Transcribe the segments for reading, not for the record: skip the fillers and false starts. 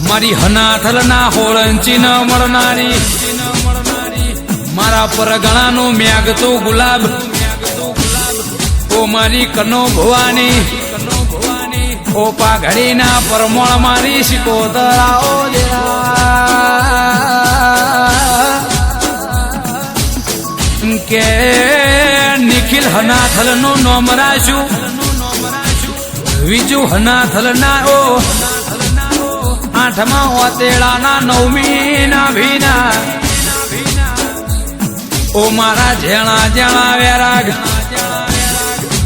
મારી હનાથલ ના હોળંચી ન મળનારી મારા પરગણાનું મેઘતું ગુલાબ ઓ મારી કનો ભવાની ઓ પાઘડીના પરમોળ મારી શિકોતરાઓ કે નિખિલ હનાથલ નું નોમ રાખ્યું બીજું હનાથલ ના ઓ આઠમા ઓતેડાના નવમી ના ભીના ઓ મારા જેણા જેણા વેરાગ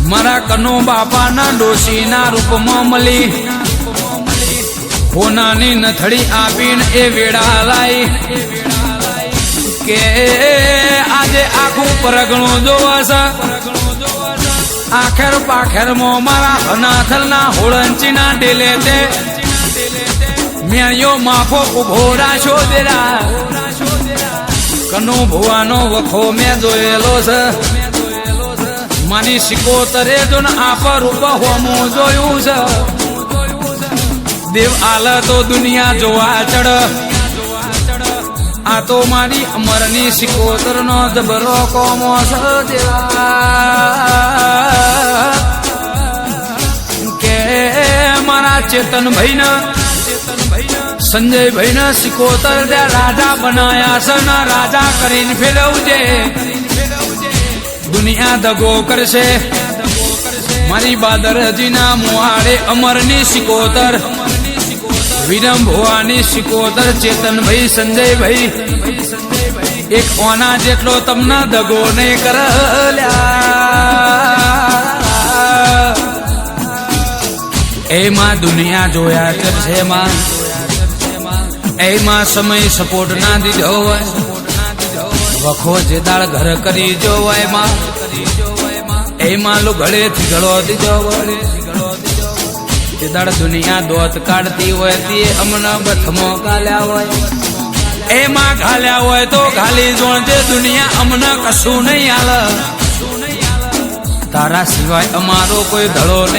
મારા કનો બાપાના ડોશીના રૂપમાં મળી હોનાની નથડી આપીને એ વેડા લાઈ કે આજે આખું પરગણું જોવાસ આખેર પાખેરમાં મારા અનાથલના હોળંચીના ડેલે તે મેળ્યો માફો ઉભો રાશો દેરા કનો ભુવાનો વખો મેં જોયેલો છે મારી શિકોતરે જો ને આપર ઉપર હોમું જોયું છે દેવ આલ તો દુનિયા જોવા ચડ આ તો મારી અમરની શિકોતર નો જબરો કોમો કે મારા ચેતન ભાઈ ને સંજય ભાઈ ને શિકોતર રાજા બનાયા છે ને રાજા કરીને ફેરવજે દુનિયા દગો કરશે મારી બાદરજી ના મુહાડે અમરની શિકોતર વિરમ ભુવાની શિકોતર ચેતનભાઈ સંજયભાઈ એક ઓના જેટલો તમને દગો નહીં કરલ્યા એમાં દુનિયા જોયા કરશે એમાં સમય સપોર્ટ ના દીધો હોય વખો જે દાળ ઘર કરી જો એમાં લો ગળેથી ગળો દીધો જે દાળ દુનિયા દોત કાઢતી હોય તે અમને બથમો ગાલ્યા હોય એમાં ઘાલ્યા હોય તો ઘાલી જોણજે દુનિયા અમને કશું નહીં હાલ તારા સિવાય અમારો કોઈ ધડો નહીં